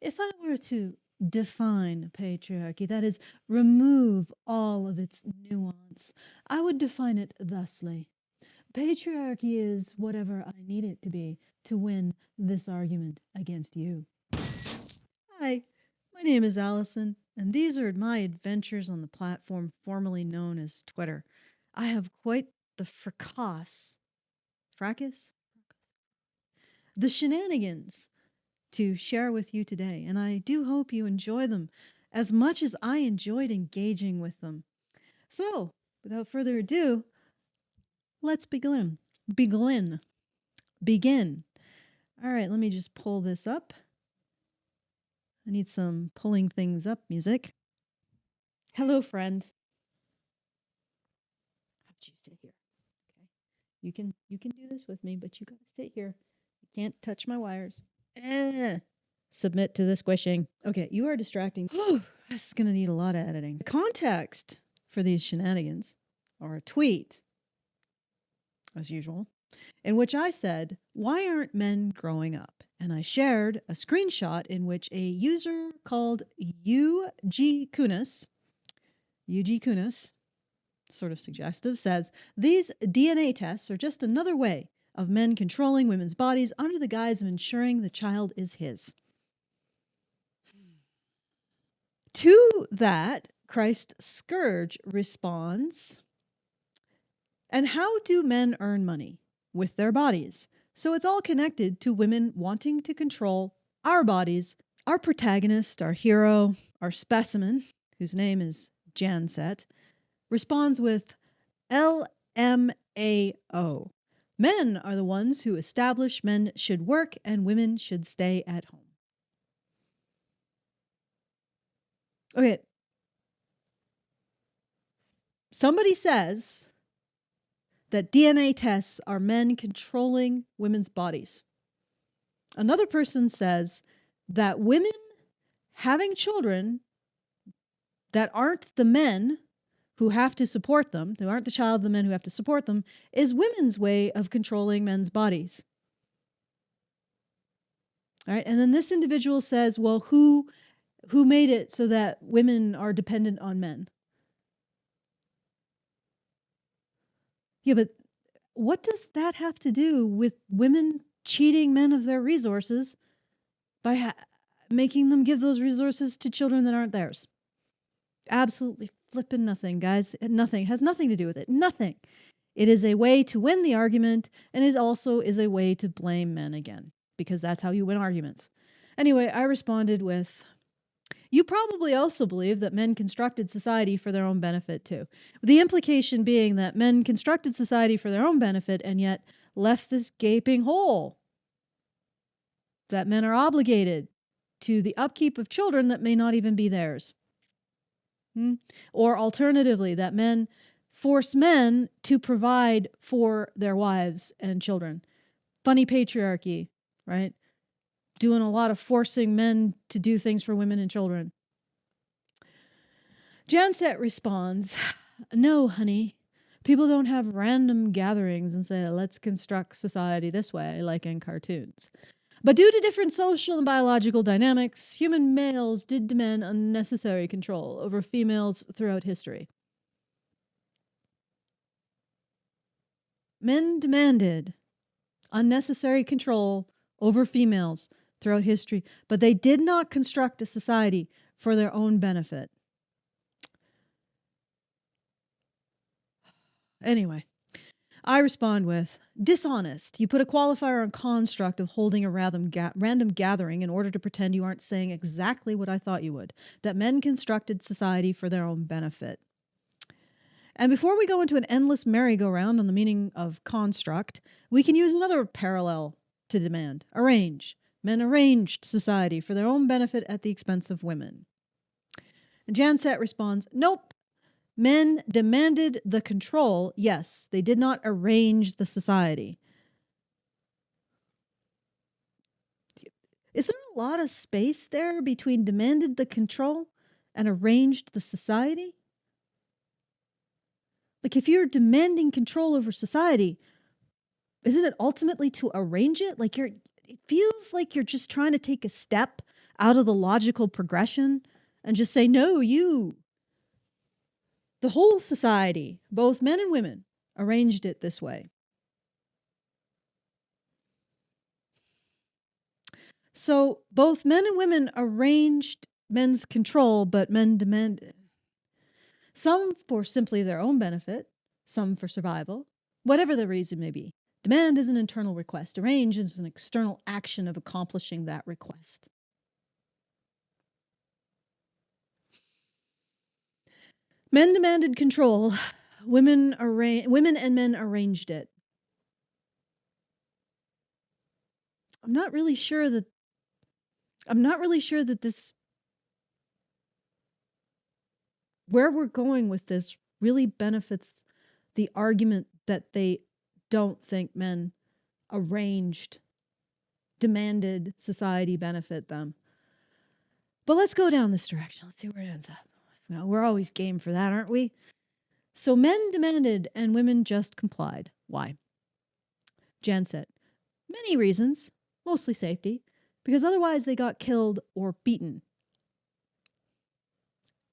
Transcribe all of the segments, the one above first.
If I were to define patriarchy, that is, remove all of its nuance, I would define it thusly. Patriarchy is whatever I need it to be to win this argument against you. Hi, my name is Allison, and these are my adventures on the platform formerly known as Twitter. I have quite the fracas? The shenanigans to share with you today, and I do hope you enjoy them as much as I enjoyed engaging with them. So, without further ado, let's begin. Begin. All right, let me just pull this up. I need some pulling things up music. Hello, friend. How about you sit here? Okay. You can do this with me, but you gotta sit here. You can't touch my wires. Submit to the squishing. Okay, you are distracting. This is gonna need a lot of editing. The context for these shenanigans are a tweet, as usual, in which I said, "Why aren't men growing up?" And I shared a screenshot in which a user called UG Kunis, sort of suggestive, says, "These DNA tests are just another way of men controlling women's bodies under the guise of ensuring the child is his." To that, Christ Scourge responds, "And how do men earn money? With their bodies. So it's all connected to women wanting to control our bodies." Our protagonist, our hero, our specimen, whose name is Janset, responds with LMAO. Men are the ones who establish men should work and women should stay at home. Okay. Somebody says that DNA tests are men controlling women's bodies. Another person says that women having children that aren't the men who have to support them, who aren't the child of the men who have to support them, is women's way of controlling men's bodies. All right, and then this individual says, well, who made it so that women are dependent on men? Yeah, but what does that have to do with women cheating men of their resources by making them give those resources to children that aren't theirs? Absolutely flipping nothing, guys. Nothing. It has nothing to do with it. Nothing. It is a way to win the argument, and it also is a way to blame men again, because that's how you win arguments. Anyway, I responded with, "You probably also believe that men constructed society for their own benefit too." The implication being that men constructed society for their own benefit and yet left this gaping hole. That men are obligated to the upkeep of children that may not even be theirs. Or alternatively, that men force men to provide for their wives and children. Funny patriarchy, right? Doing a lot of forcing men to do things for women and children. Janset responds, "No, honey. People don't have random gatherings and say, let's construct society this way, like in cartoons. But due to different social and biological dynamics, human males did demand unnecessary control over females throughout history." Men demanded unnecessary control over females throughout history, but they did not construct a society for their own benefit. Anyway, I respond with, "Dishonest. You put a qualifier on construct of holding a random gathering in order to pretend you aren't saying exactly what I thought you would, that men constructed society for their own benefit." And before we go into an endless merry-go-round on the meaning of construct, we can use another parallel to demand. Arrange. Men arranged society for their own benefit at the expense of women. And Janset responds, "Nope. Men demanded the control. Yes, they did not arrange the society." Is there a lot of space there between demanded the control and arranged the society? Like, if you're demanding control over society, isn't it ultimately to arrange it? Like, it feels like you're just trying to take a step out of the logical progression and just say, no, you, the whole society, both men and women, arranged it this way. So both men and women arranged men's control, but men demanded. Some for simply their own benefit, some for survival, whatever the reason may be. Demand is an internal request. Arrange is an external action of accomplishing that request. Men demanded control. Women and men arranged it. I'm not really sure that this, where we're going with this, really benefits the argument that they don't think men arranged, demanded society benefit them. But let's go down this direction. Let's see where it ends up. Well, we're always game for that, aren't we? So men demanded and women just complied. Why? Jan said, many reasons, mostly safety, because otherwise they got killed or beaten.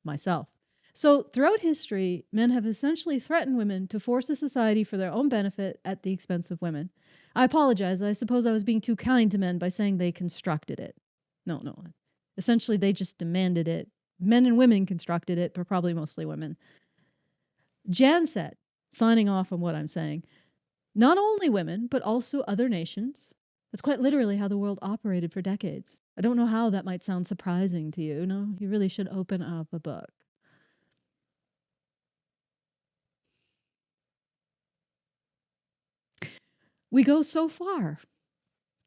Myself. So throughout history, men have essentially threatened women to force a society for their own benefit at the expense of women. I apologize. I suppose I was being too kind to men by saying they constructed it. No. Essentially, they just demanded it. Men and women constructed it, but probably mostly women. Jan said, signing off on what I'm saying, not only women, but also other nations. That's quite literally how the world operated for decades. I don't know how that might sound surprising to you. No, you really should open up a book. We go so far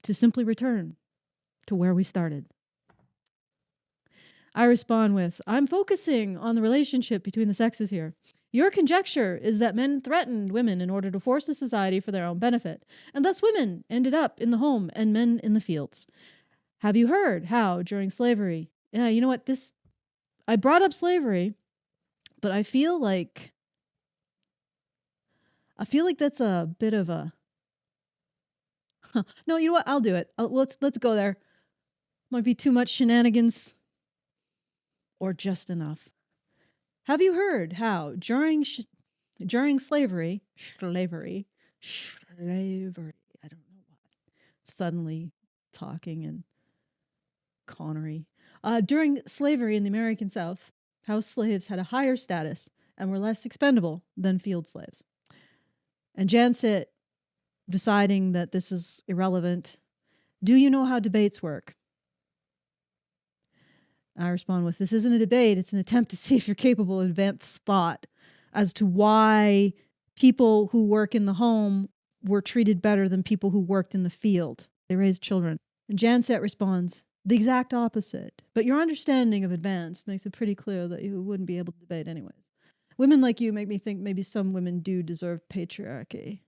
to simply return to where we started. I respond with, I'm focusing on the relationship between the sexes here. Your conjecture is that men threatened women in order to force a society for their own benefit, and thus women ended up in the home and men in the fields. Have you heard how, during slavery... Yeah, you know what? I brought up slavery, but I feel like that's a bit of a... No, you know what? I'll do it. Let's go there. Might be too much shenanigans, or just enough. Have you heard how during slavery, I don't know what, suddenly talking and Connery, during slavery in the American South, how slaves had a higher status and were less expendable than field slaves. And Jansett, deciding that this is irrelevant, do you know how debates work? I respond with, this isn't a debate, it's an attempt to see if you're capable of advanced thought as to why people who work in the home were treated better than people who worked in the field. They raised children. And Jansett responds, the exact opposite. But your understanding of advanced makes it pretty clear that you wouldn't be able to debate anyways. Women like you make me think maybe some women do deserve patriarchy.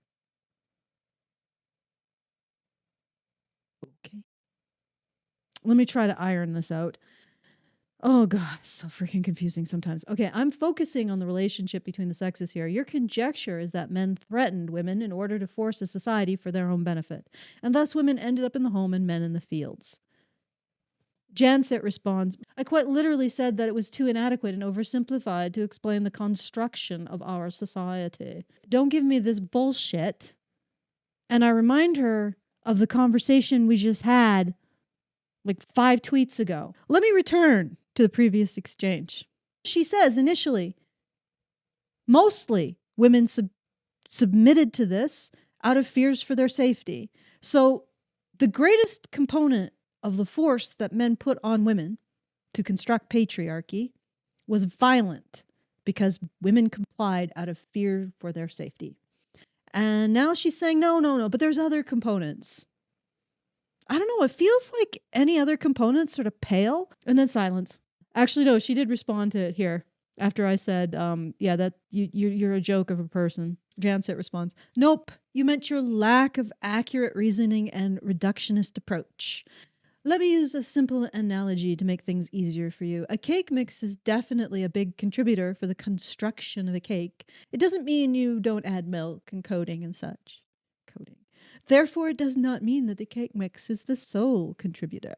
Okay. Let me try to iron this out. Oh, God, so freaking confusing sometimes. Okay, I'm focusing on the relationship between the sexes here. Your conjecture is that men threatened women in order to force a society for their own benefit, and thus women ended up in the home and men in the fields. Jansett responds, I quite literally said that it was too inadequate and oversimplified to explain the construction of our society. Don't give me this bullshit. And I remind her of the conversation we just had like 5 tweets ago. Let me return to the previous exchange. She says initially, mostly women submitted to this out of fears for their safety. So the greatest component of the force that men put on women to construct patriarchy was violent because women complied out of fear for their safety. And now she's saying, no, but there's other components. I don't know, it feels like any other components sort of pale. And then silence. Actually, no, she did respond to it here after I said, yeah, that you're a joke of a person. Jansett responds, nope, you meant your lack of accurate reasoning and reductionist approach. Let me use a simple analogy to make things easier for you. A cake mix is definitely a big contributor for the construction of a cake. It doesn't mean you don't add milk and coating and such. Therefore, it does not mean that the cake mix is the sole contributor.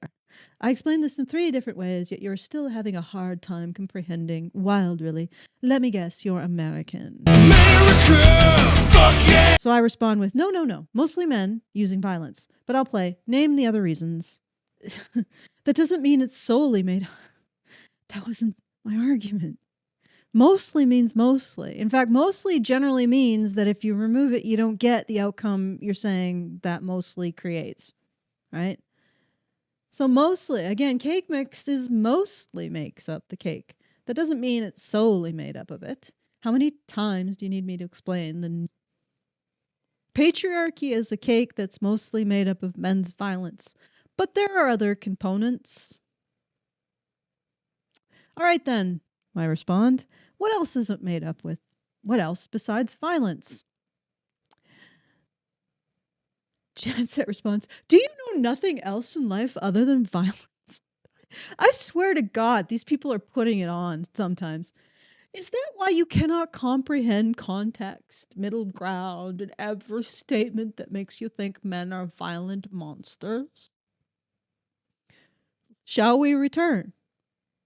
I explained this in 3 different ways, yet you're still having a hard time comprehending. Wild, really. Let me guess, you're American. America! Fuck yeah! So I respond with, no, no, no. Mostly men using violence. But I'll play. Name the other reasons. That doesn't mean it's solely made. That wasn't my argument. Mostly means mostly. In fact, mostly generally means that if you remove it, you don't get the outcome you're saying that mostly creates, right? So mostly, again, cake mix is mostly makes up the cake. That doesn't mean it's solely made up of it. How many times do you need me to explain the patriarchy is a cake that's mostly made up of men's violence, but there are other components. All right then, I respond. What else is it made up with? What else besides violence? Janset responds, do you know nothing else in life other than violence? I swear to God, these people are putting it on sometimes. Is that why you cannot comprehend context, middle ground, and every statement that makes you think men are violent monsters? Shall we return?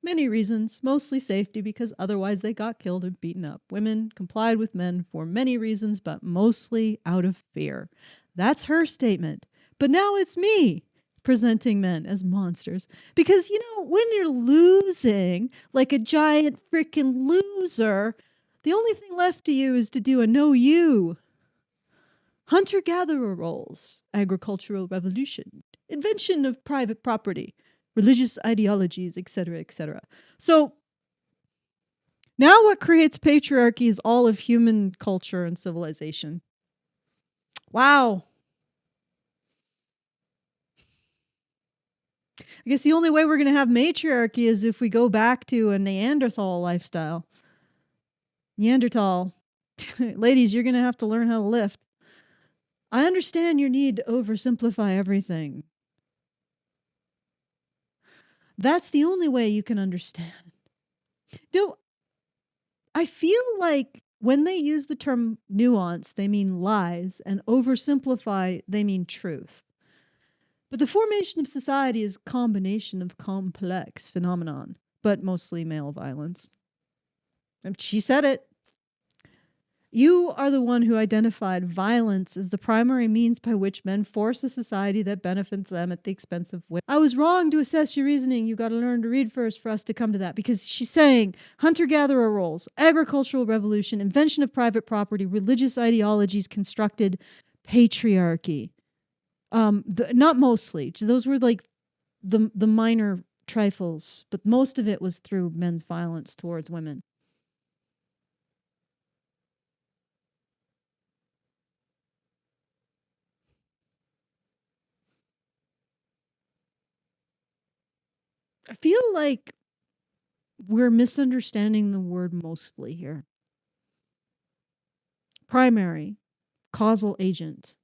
Many reasons, mostly safety, because otherwise they got killed and beaten up. Women complied with men for many reasons, but mostly out of fear. That's her statement. But now it's me presenting men as monsters. Because, you know, when you're losing like a giant freaking loser, the only thing left to you is to do a no you. Hunter-gatherer roles, agricultural revolution, invention of private property, religious ideologies, etc., etc. So now what creates patriarchy is all of human culture and civilization. Wow. I guess the only way we're going to have matriarchy is if we go back to a Neanderthal lifestyle. Neanderthal. Ladies, you're going to have to learn how to lift. I understand your need to oversimplify everything. That's the only way you can understand. No, I feel like when they use the term nuance, they mean lies, and oversimplify, they mean truth. But the formation of society is a combination of complex phenomenon, but mostly male violence. And she said it. You are the one who identified violence as the primary means by which men force a society that benefits them at the expense of women. I was wrong to assess your reasoning. You got to learn to read first for us to come to that, because she's saying hunter-gatherer roles, agricultural revolution, invention of private property, religious ideologies, constructed patriarchy. Not mostly. Those were like the minor trifles, but most of it was through men's violence towards women. I feel like we're misunderstanding the word mostly here. Primary, causal agent,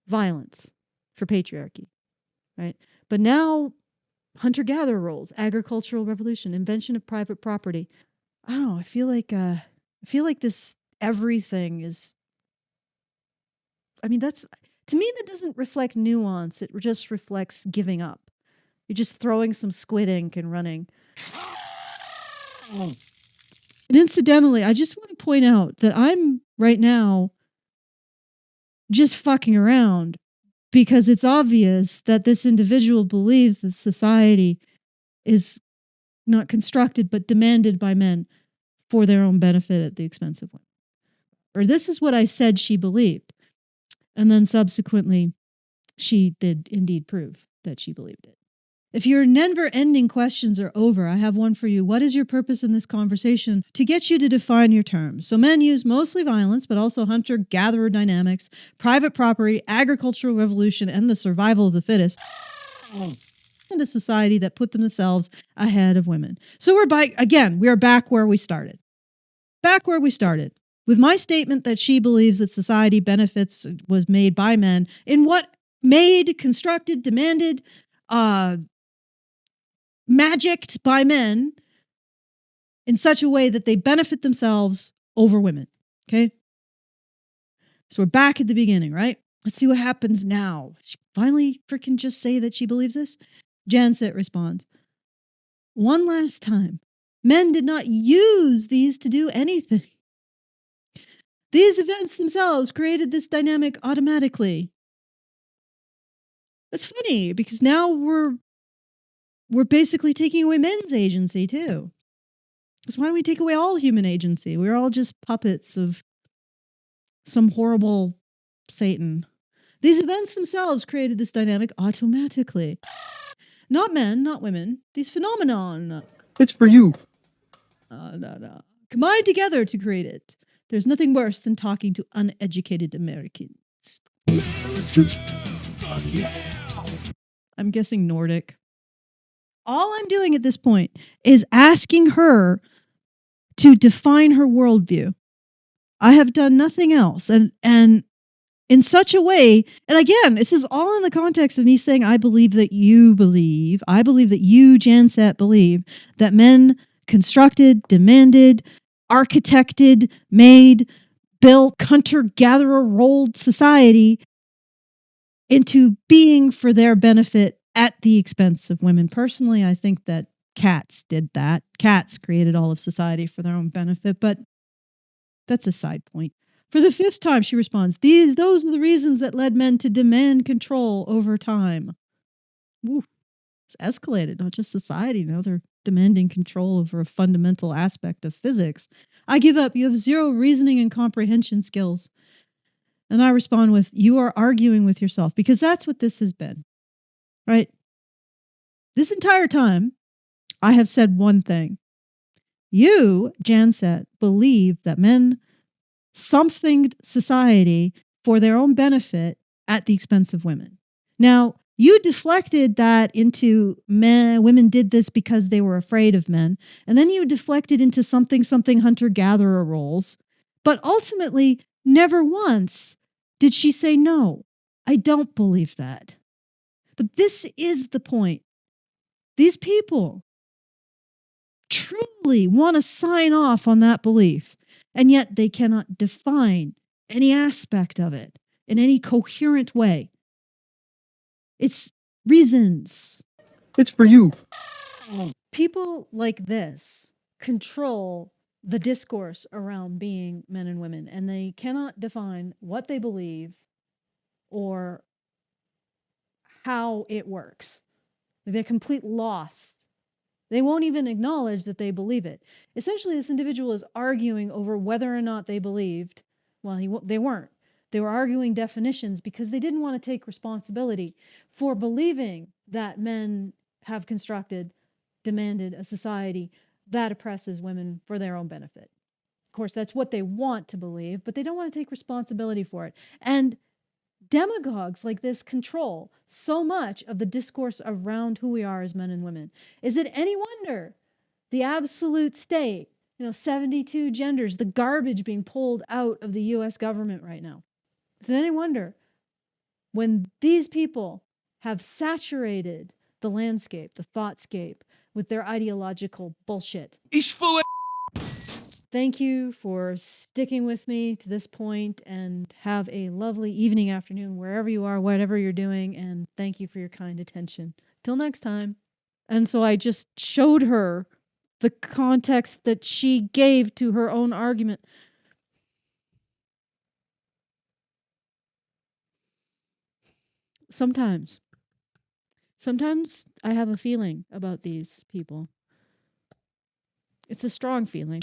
violence for patriarchy, right? But now hunter-gatherer roles, agricultural revolution, invention of private property. I don't know. I feel like this everything is. I mean, that's, to me, that doesn't reflect nuance. It just reflects giving up. You're just throwing some squid ink and running. And incidentally, I just want to point out that I'm right now just fucking around, because it's obvious that this individual believes that society is not constructed but demanded by men for their own benefit at the expense of women. Or this is what I said she believed. And then subsequently, she did indeed prove that she believed it. If your never-ending questions are over, I have one for you. What is your purpose in this conversation? To get you to define your terms. So men use mostly violence, but also hunter-gatherer dynamics, private property, agricultural revolution, and the survival of the fittest. And a society that put themselves ahead of women. So we are back where we started. Back where we started. With my statement that she believes that society benefits was made by men in what made, constructed, demanded, magicked by men in such a way that they benefit themselves over women. Okay? So we're back at the beginning, right? Let's see what happens now. She finally freaking just say that she believes this. Janset responds, one last time. Men did not use these to do anything. These events themselves created this dynamic automatically. That's funny because now we're basically taking away men's agency too. Because why don't we take away all human agency? We're all just puppets of some horrible Satan. These events themselves created this dynamic automatically. Not men, not women. These phenomenon. It's for you. No. Combined together to create it. There's nothing worse than talking to uneducated Americans. I'm guessing Nordic. All I'm doing at this point is asking her to define her worldview. I have done nothing else. And in such a way, and again, this is all in the context of me saying, I believe that you, Janset, believe that men constructed, demanded, architected, made, built, hunter-gatherer rolled society into being for their benefit at the expense of women. Personally, I think that cats did that. Cats created all of society for their own benefit, but that's a side point. For the fifth time, she responds, those are the reasons that led men to demand control over time. Ooh, it's escalated, not just society. Now they're demanding control over a fundamental aspect of physics. I give up. You have zero reasoning and comprehension skills. And I respond with, you are arguing with yourself, because that's what this has been, right? This entire time, I have said one thing. You, Janset, believe that men something society for their own benefit at the expense of women. Now, you deflected that into women did this because they were afraid of men. And then you deflected into something hunter-gatherer roles. But ultimately, never once did she say, no, I don't believe that. But this is the point. These people truly want to sign off on that belief, and yet they cannot define any aspect of it in any coherent way. It's reasons. It's for you. People like this control the discourse around being men and women, and they cannot define what they believe or how it works. They're complete loss. They won't even acknowledge that they believe it. Essentially, this individual is arguing over whether or not they believed. Well, they weren't. They were arguing definitions because they didn't want to take responsibility for believing that men have constructed, demanded a society that oppresses women for their own benefit. Of course, that's what they want to believe, but they don't want to take responsibility for it. And demagogues like this control so much of the discourse around who we are as men and women. Is it any wonder the absolute state, 72 genders, the garbage being pulled out of the US government right now? Is it any wonder when these people have saturated the landscape, the thoughtscape, with their ideological bullshit? He's full of. Thank you for sticking with me to this point, and have a lovely evening, afternoon, wherever you are, whatever you're doing, and thank you for your kind attention. Till next time. And so I just showed her the context that she gave to her own argument. Sometimes I have a feeling about these people. It's a strong feeling.